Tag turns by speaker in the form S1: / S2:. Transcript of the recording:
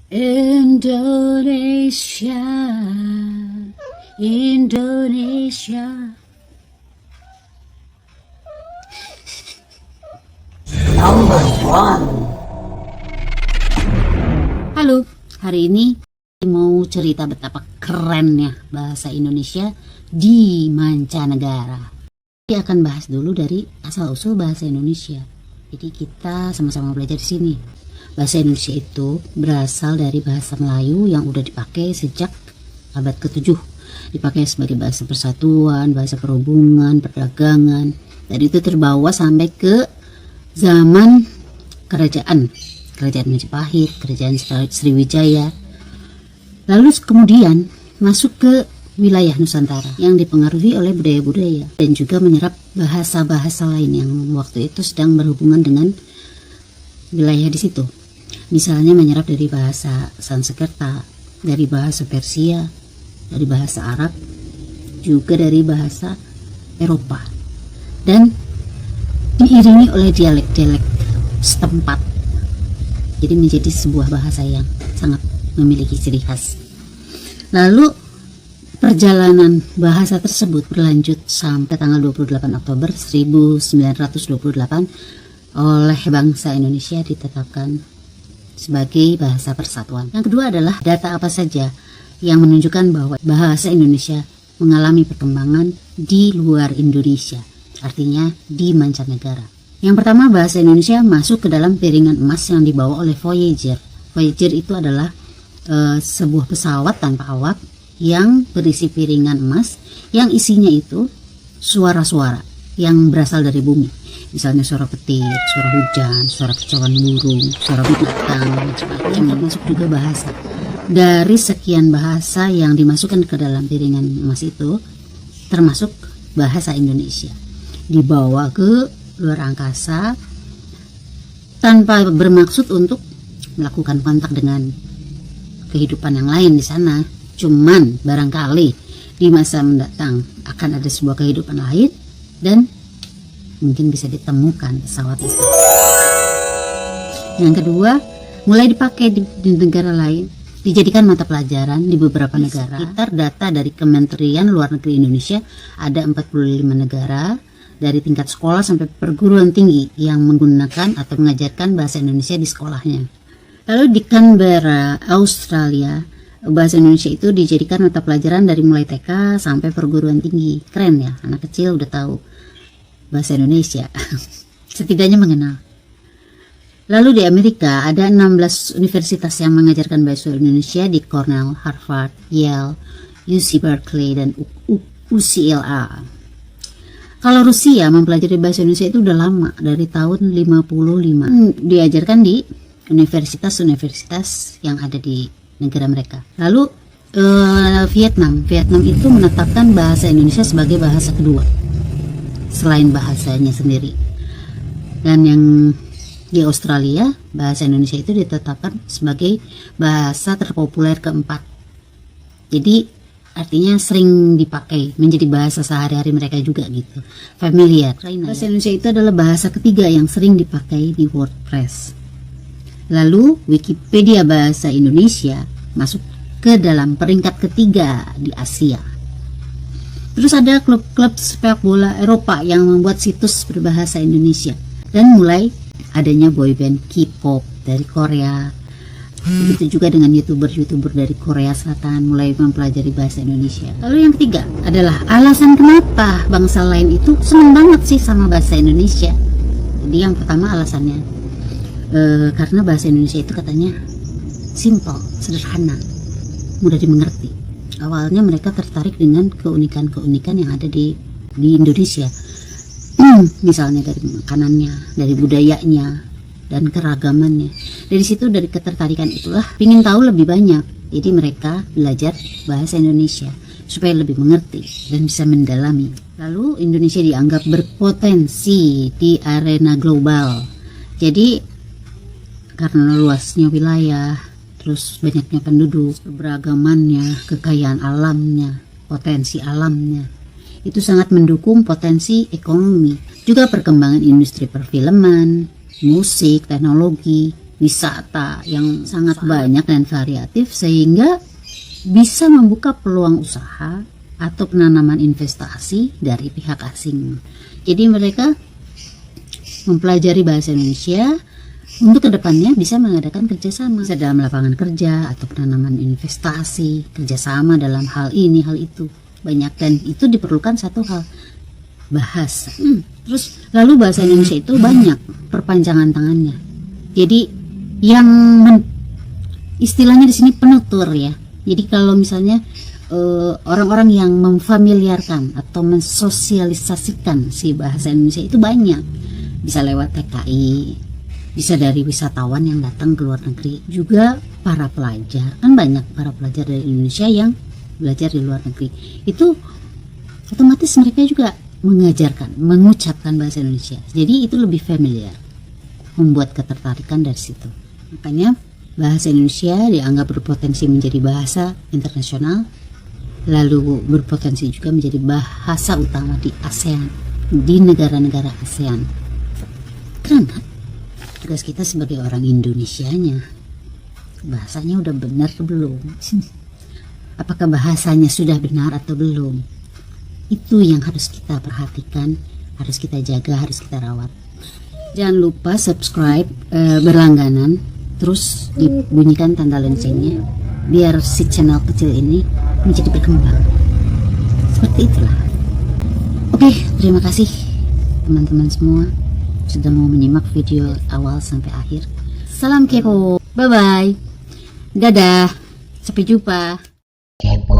S1: Indonesia, Indonesia. Number one. Halo, hari ini mau cerita betapa kerennya bahasa Indonesia di mancanegara. Kita akan bahas dulu dari asal-usul bahasa Indonesia. Jadi kita sama-sama belajar di sini. Bahasa Indonesia itu berasal dari bahasa Melayu yang udah dipakai sejak abad ke-7. Dipakai sebagai bahasa persatuan, bahasa perhubungan, perdagangan. Dan itu terbawa sampai ke zaman kerajaan Majapahit, kerajaan Sriwijaya. Lalu kemudian masuk ke wilayah Nusantara yang dipengaruhi oleh budaya-budaya dan juga menyerap bahasa-bahasa lain yang waktu itu sedang berhubungan dengan wilayah di situ. Misalnya menyerap dari bahasa Sanskerta, dari bahasa Persia, dari bahasa Arab, juga dari bahasa Eropa, dan diiringi oleh dialek-dialek setempat. Jadi menjadi sebuah bahasa yang sangat memiliki ciri khas. Lalu perjalanan bahasa tersebut berlanjut sampai tanggal 28 Oktober 1928 oleh bangsa Indonesia ditetapkan sebagai bahasa persatuan. Yang kedua adalah data apa saja yang menunjukkan bahwa bahasa Indonesia mengalami perkembangan di luar Indonesia, artinya di mancanegara. Yang pertama, bahasa Indonesia masuk ke dalam piringan emas yang dibawa oleh Voyager. Voyager itu adalah sebuah pesawat tanpa awak yang berisi piringan emas yang isinya itu suara-suara yang berasal dari bumi. Misalnya suara petir, suara hujan, suara kicauan burung, suara binatang, dan sebagainya. Termasuk juga bahasa. Dari sekian bahasa yang dimasukkan ke dalam piringan emas itu, termasuk bahasa Indonesia. Dibawa ke luar angkasa tanpa bermaksud untuk melakukan kontak dengan kehidupan yang lain di sana. Cuman barangkali di masa mendatang akan ada sebuah kehidupan lain dan mungkin bisa ditemukan pesawat itu. Yang kedua, mulai dipakai di negara lain, dijadikan mata pelajaran di beberapa negara. Sekitar data dari Kementerian Luar Negeri Indonesia, ada 45 negara dari tingkat sekolah sampai perguruan tinggi yang menggunakan atau mengajarkan bahasa Indonesia di sekolahnya. Lalu di Canberra, Australia, bahasa Indonesia itu dijadikan mata pelajaran dari mulai TK sampai perguruan tinggi. Keren ya, anak kecil udah tahu bahasa Indonesia, setidaknya mengenal. Lalu di Amerika ada 16 universitas yang mengajarkan bahasa Indonesia di Cornell, Harvard, Yale, UC Berkeley, dan UCLA. Kalau Rusia mempelajari bahasa Indonesia itu udah lama, dari tahun 55. Diajarkan di universitas-universitas yang ada di negara mereka. Lalu Vietnam itu menetapkan bahasa Indonesia sebagai bahasa kedua selain bahasanya sendiri. Dan yang di Australia, bahasa Indonesia itu ditetapkan sebagai bahasa terpopuler keempat. Jadi artinya sering dipakai, menjadi bahasa sehari-hari mereka juga gitu, familiar. Bahasa Indonesia itu adalah bahasa ketiga yang sering dipakai di WordPress. Lalu Wikipedia bahasa Indonesia masuk ke dalam peringkat ketiga di Asia. Terus ada klub-klub sepak bola Eropa yang membuat situs berbahasa Indonesia. Dan mulai adanya boyband K-pop dari Korea. Begitu juga dengan YouTuber dari Korea Selatan mulai mempelajari bahasa Indonesia. Lalu yang ketiga adalah alasan kenapa bangsa lain itu senang banget sih sama bahasa Indonesia. Jadi yang pertama alasannya karena bahasa Indonesia itu katanya simple, sederhana, mudah dimengerti. Awalnya mereka tertarik dengan keunikan-keunikan yang ada di Indonesia. Misalnya dari makanannya, dari budayanya, dan keragamannya. Dari situ, dari ketertarikan itulah ingin tahu lebih banyak. Jadi mereka belajar bahasa Indonesia supaya lebih mengerti dan bisa mendalami. Lalu Indonesia dianggap berpotensi di arena global. Jadi karena luasnya wilayah, terus banyaknya penduduk, keberagamannya, kekayaan alamnya, potensi alamnya, itu sangat mendukung potensi ekonomi. Juga perkembangan industri perfilman, musik, teknologi, wisata yang sangat banyak dan variatif, sehingga bisa membuka peluang usaha atau penanaman investasi dari pihak asing. Jadi mereka mempelajari bahasa Indonesia untuk kedepannya bisa mengadakan kerjasama, bisa dalam lapangan kerja atau penanaman investasi, kerjasama dalam hal ini hal itu banyak, dan itu diperlukan satu hal, bahasa. Terus lalu bahasa Indonesia itu banyak perpanjangan tangannya. Jadi yang istilahnya di sini penutur ya. Jadi kalau misalnya orang-orang yang memfamiliarkan atau mensosialisasikan si bahasa Indonesia itu banyak. Bisa lewat TKI, bisa dari wisatawan yang datang ke luar negeri, juga para pelajar. Kan banyak para pelajar dari Indonesia yang belajar di luar negeri. Itu otomatis mereka juga mengajarkan, mengucapkan bahasa Indonesia. Jadi itu lebih familiar, membuat ketertarikan dari situ. Makanya bahasa Indonesia dianggap berpotensi menjadi bahasa internasional, lalu berpotensi juga menjadi bahasa utama di ASEAN, di negara-negara ASEAN. Keren kan? Tugas kita sebagai orang Indonesianya, bahasanya udah benar belum? Apakah bahasanya sudah benar atau belum? Itu yang harus kita perhatikan, harus kita jaga, harus kita rawat. Jangan lupa subscribe, berlangganan, terus dibunyikan tanda loncengnya biar si channel kecil ini menjadi berkembang. Seperti itulah. Oke, terima kasih teman-teman semua sudah mau menyimak video awal sampai akhir. Salam kepo, bye bye, dadah, sampai jumpa. Kepo.